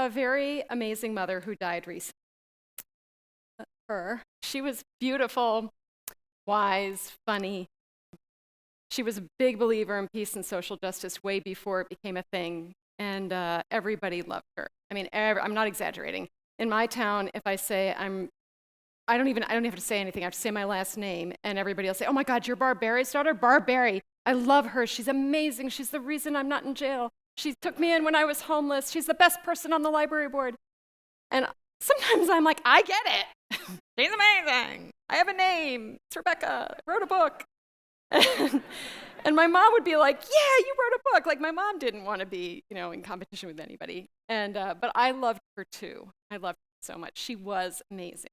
a very amazing mother who died recently. She was beautiful, wise, funny. She was a big believer in peace and social justice way before it became a thing, and everybody loved her. I mean, I'm not exaggerating. In my town, if I say I don't even have to say anything. I have to say my last name, and everybody will say, "Oh my God, you're Barb Barry's daughter, Barb Barry. I love her. She's amazing. She's the reason I'm not in jail. She took me in when I was homeless. She's the best person on the library board." And sometimes I'm like, I get it. She's amazing. I have a name. It's Rebecca. I wrote a book. And my mom would be like, "Yeah, you wrote a book." Like, my mom didn't want to be, in competition with anybody. And but I loved her too. I loved her so much. She was amazing.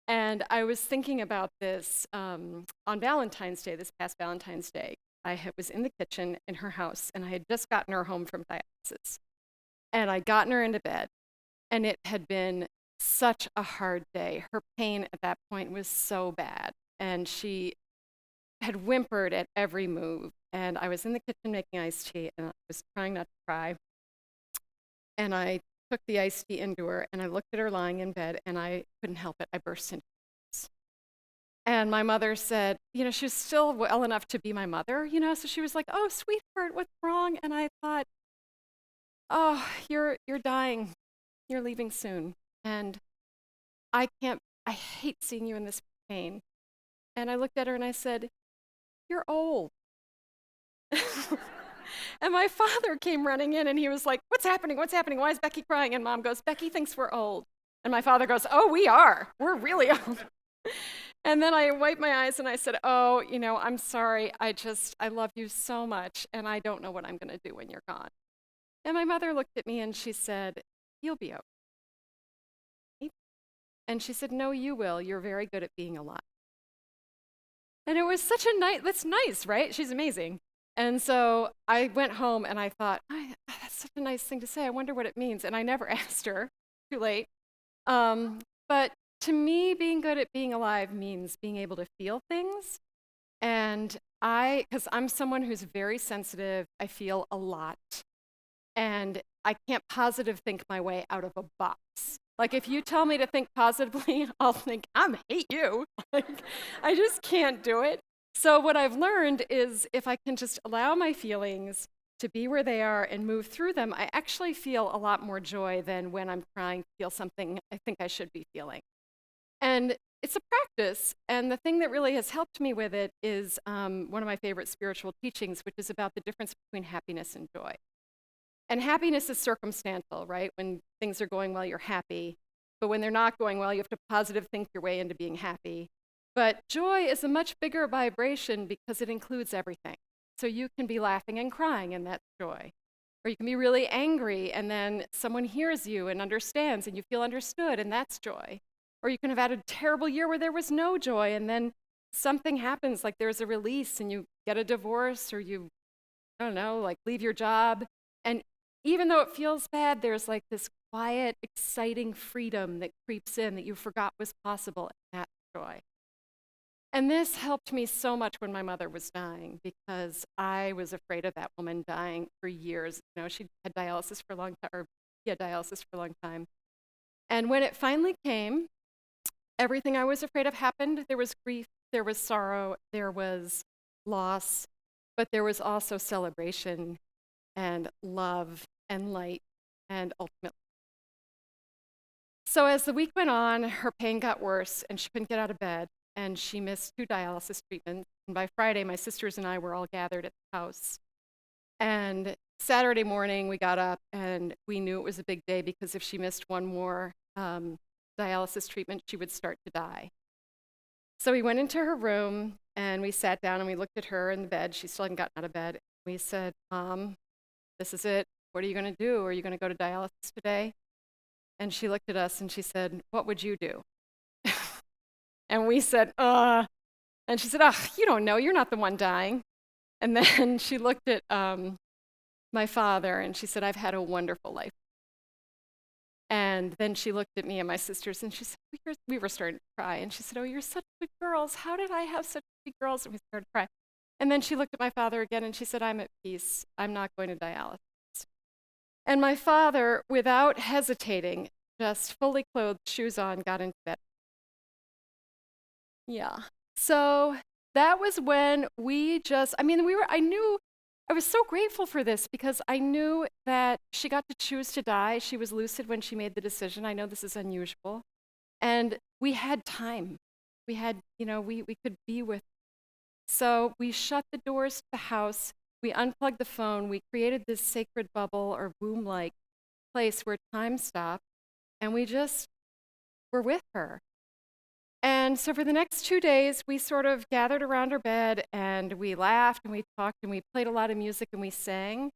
And I was thinking about this on Valentine's Day, this past Valentine's Day. Was in the kitchen in her house, and I had just gotten her home from dialysis. And I'd gotten her into bed, and it had been such a hard day. Her pain at that point was so bad, and she had whimpered at every move. And I was in the kitchen making iced tea, and I was trying not to cry. And I took the iced tea into her, and I looked at her lying in bed, and I couldn't help it. I burst into tears. And my mother said, she was still well enough to be my mother, so she was like, "Oh, sweetheart, what's wrong?" And I thought, "Oh, you're dying. You're leaving soon. And I hate seeing you in this pain." And I looked at her and I said, "You're old." And my father came running in and he was like, "What's happening? What's happening? Why is Becky crying?" And Mom goes, "Becky thinks we're old." And my father goes, "Oh, we are. We're really old." And then I wiped my eyes and I said, "Oh, I'm sorry. I love you so much, and I don't know what I'm going to do when you're gone." And my mother looked at me and she said, "You'll be okay." And she said, "No, you will. You're very good at being alive." And it was such a that's nice, right? She's amazing. And so I went home and I thought, that's such a nice thing to say. I wonder what it means. And I never asked her. Too late. But to me, being good at being alive means being able to feel things. And because I'm someone who's very sensitive, I feel a lot. And I can't positive think my way out of a box. Like, if you tell me to think positively, I'll think, "I hate you." Like, I just can't do it. So what I've learned is if I can just allow my feelings to be where they are and move through them, I actually feel a lot more joy than when I'm trying to feel something I think I should be feeling. And it's a practice. And the thing that really has helped me with it is one of my favorite spiritual teachings, which is about the difference between happiness and joy. And happiness is circumstantial, right? When things are going well, you're happy. But when they're not going well, you have to positive think your way into being happy. But joy is a much bigger vibration because it includes everything. So you can be laughing and crying, and that's joy. Or you can be really angry, and then someone hears you and understands, and you feel understood, and that's joy. Or you can have had a terrible year where there was no joy, and then something happens, like there's a release, and you get a divorce, or you, I don't know, like leave your job. And even though it feels bad, there's like this quiet, exciting freedom that creeps in that you forgot was possible, and that's joy. And this helped me so much when my mother was dying because I was afraid of that woman dying for years. She had dialysis for a long time, or dialysis for a long time. And when it finally came, everything I was afraid of happened. There was grief, there was sorrow, there was loss, but there was also celebration and love and light and ultimately. So as the week went on, her pain got worse and she couldn't get out of bed and she missed 2 dialysis treatments. And by Friday, my sisters and I were all gathered at the house. And Saturday morning, we got up and we knew it was a big day because if she missed one more dialysis treatment, she would start to die. So we went into her room and we sat down and we looked at her in the bed. She still hadn't gotten out of bed. We said, "Mom, this is it. What are you going to do? Are you going to go to dialysis today?" And she looked at us and she said, "What would you do?" And we said, And she said, "Ugh, you don't know. You're not the one dying." And then she looked at my father and she said, "I've had a wonderful life." And then she looked at me and my sisters and she said, we were starting to cry. And she said, "Oh, you're such good girls. How did I have such good girls?" And we started to cry. And then she looked at my father again and she said, "I'm at peace. I'm not going to dialysis." And my father, without hesitating, just fully clothed, shoes on, got into bed. Yeah. So that was when I knew, I was so grateful for this because I knew that she got to choose to die. She was lucid when she made the decision. I know this is unusual. And we had time. We could be with. So we shut the doors to the house. We unplugged the phone. We created this sacred bubble or womb-like place where time stopped. And we just were with her. And so for the next 2 days, we sort of gathered around her bed and we laughed and we talked and we played a lot of music and we sang.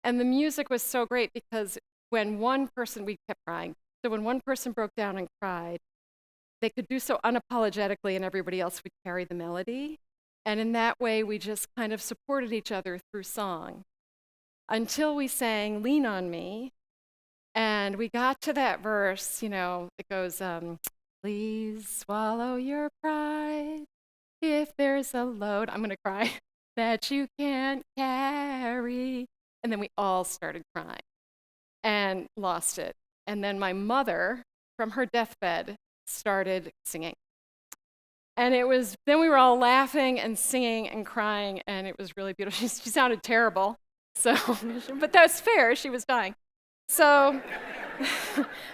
And the music was so great because we kept crying. So when one person broke down and cried, they could do so unapologetically and everybody else would carry the melody. And in that way, we just kind of supported each other through song until we sang Lean on Me. And we got to that verse, it goes, please swallow your pride. If there's a load, I'm going to cry, that you can't carry. And then we all started crying and lost it. And then my mother, from her deathbed, started singing. And then we were all laughing and singing and crying, and it was really beautiful. She sounded terrible, but that's fair, she was dying. So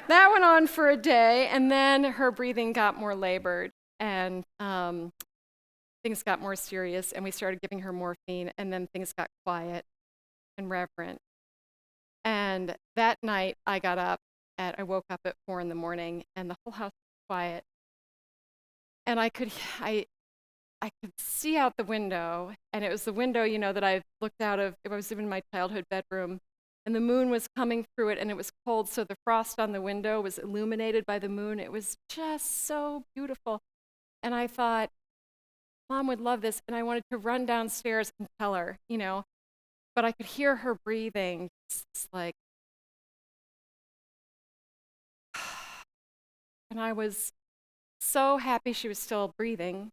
that went on for a day, and then her breathing got more labored, and things got more serious, and we started giving her morphine, and then things got quiet and reverent. And that night, I woke up at 4 in the morning, and the whole house was quiet. And I could see out the window, and it was the window, that I've looked out of. I was in my childhood bedroom, and the moon was coming through it, and it was cold, so the frost on the window was illuminated by the moon. It was just so beautiful. And I thought, Mom would love this, and I wanted to run downstairs and tell her, but I could hear her breathing, just like, and I was so happy she was still breathing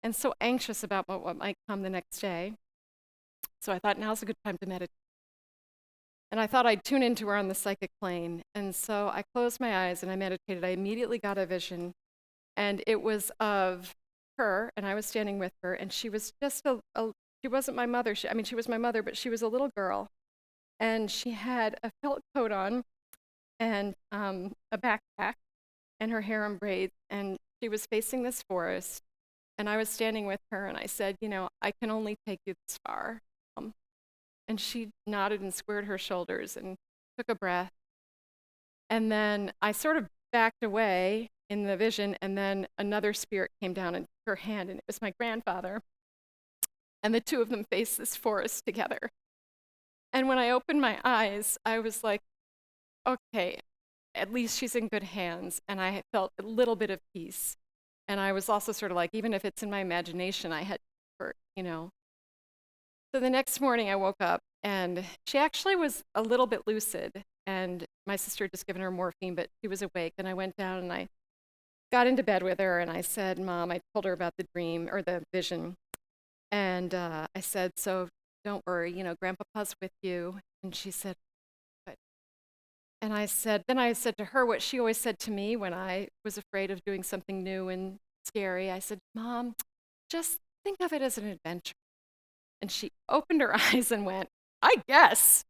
and so anxious about what might come the next day. So I thought, now's a good time to meditate. And I thought I'd tune into her on the psychic plane. And so I closed my eyes and I meditated. I immediately got a vision, and it was of her, and I was standing with her, and she was just she wasn't my mother. She was my mother, but she was a little girl. And she had a felt coat on and a backpack and her hair in braids, and she was facing this forest. And I was standing with her, and I said, I can only take you this far. And she nodded and squared her shoulders and took a breath. And then I sort of backed away in the vision, and then another spirit came down and took her hand, and it was my grandfather. And the two of them faced this forest together. And when I opened my eyes, I was like, okay, at least she's in good hands. And I felt a little bit of peace. And I was also sort of like, even if it's in my imagination, I had comfort, So the next morning I woke up, and she actually was a little bit lucid, and my sister had just given her morphine, but she was awake. And I went down and I got into bed with her, and I said, Mom, I told her about the dream or the vision. And I said, so don't worry, Grandpa's with you. And she said, what? And then I said to her what she always said to me when I was afraid of doing something new and scary. I said, Mom, just think of it as an adventure. And she opened her eyes and went, I guess.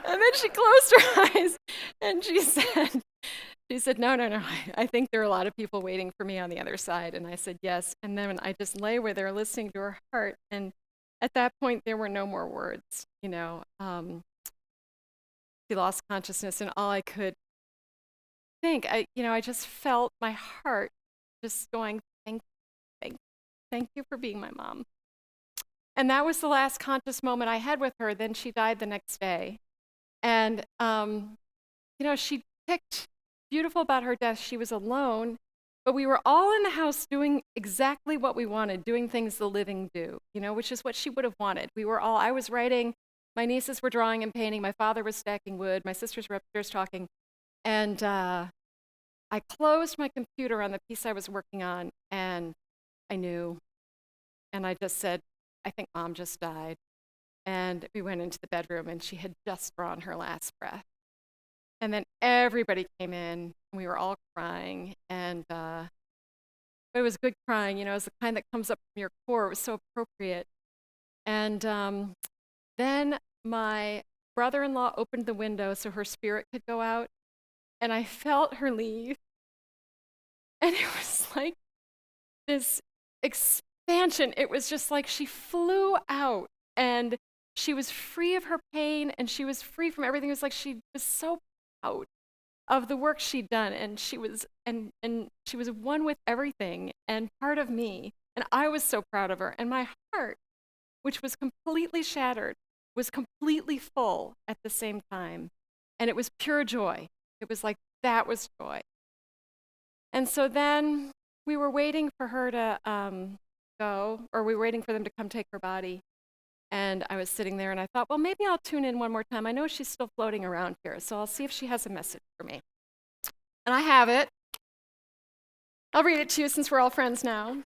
And then she closed her eyes and she said, no, I think there are a lot of people waiting for me on the other side. And I said, yes. And then I just lay where they're listening to her heart. And at that point, there were no more words, She lost consciousness, and all I could think, I just felt my heart just going, thank you for being my mom. And that was the last conscious moment I had with her. Then she died the next day. And, she picked beautiful about her death. She was alone, but we were all in the house doing exactly what we wanted, doing things the living do, which is what she would have wanted. I was writing, my nieces were drawing and painting, my father was stacking wood, my sisters were upstairs talking. And I closed my computer on the piece I was working on, and I knew. And I just said, I think Mom just died. And we went into the bedroom, and she had just drawn her last breath. And then everybody came in, and we were all crying. And it was good crying, it was the kind that comes up from your core. It was so appropriate. And then my brother-in-law opened the window so her spirit could go out, and I felt her leave. And it was like this expansion. It was just like she flew out, and she was free of her pain, and she was free from everything. It was like she was so proud of the work she'd done, and she was she was one with everything and part of me. And I was so proud of her. And my heart, which was completely shattered, was completely full at the same time. And it was pure joy. It was like, that was joy. And so then we were waiting for her to go, or we were waiting for them to come take her body. And I was sitting there, and I thought, well, maybe I'll tune in one more time. I know she's still floating around here, so I'll see if she has a message for me. And I have it. I'll read it to you since we're all friends now.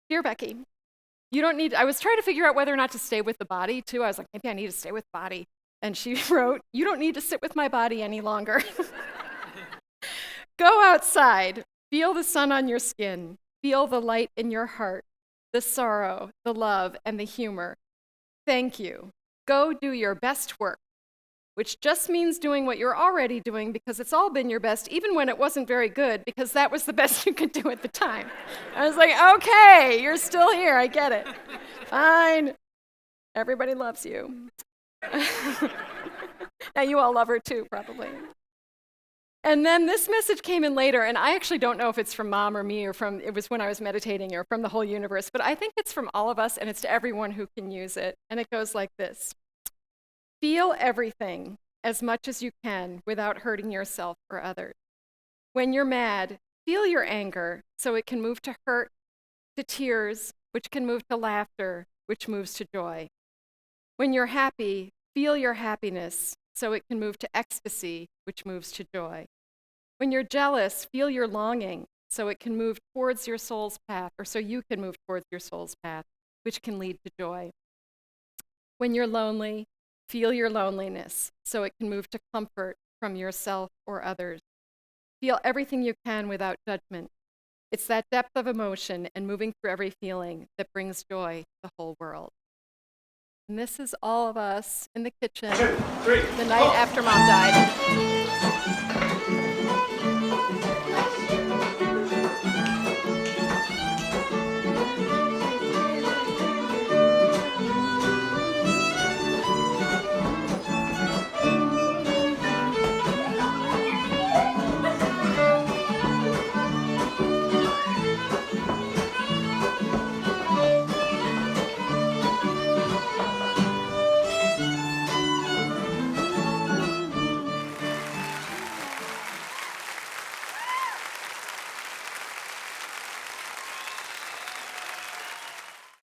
Dear Becky, you don't need, I was trying to figure out whether or not to stay with the body, too. I was like, maybe I need to stay with the body. And she wrote, you don't need to sit with my body any longer. Go outside. Feel the sun on your skin. Feel the light in your heart, the sorrow, the love, and the humor. Thank you. Go do your best work, which just means doing what you're already doing, because it's all been your best, even when it wasn't very good, because that was the best you could do at the time. I was like, okay, you're still here. I get it. Fine. Everybody loves you. Now you all love her too, probably. And then this message came in later, and I actually don't know if it's from Mom or me, or it was when I was meditating, or from the whole universe, but I think it's from all of us, and it's to everyone who can use it. And it goes like this. Feel everything as much as you can without hurting yourself or others. When you're mad, feel your anger so it can move to hurt, to tears, which can move to laughter, which moves to joy. When you're happy, feel your happiness so it can move to ecstasy, which moves to joy. When you're jealous, feel your longing so it can move towards your soul's path, or so you can move towards your soul's path, which can lead to joy. When you're lonely, feel your loneliness so it can move to comfort from yourself or others. Feel everything you can without judgment. It's that depth of emotion and moving through every feeling that brings joy to the whole world. And this is all of us in the kitchen the night after Mom died.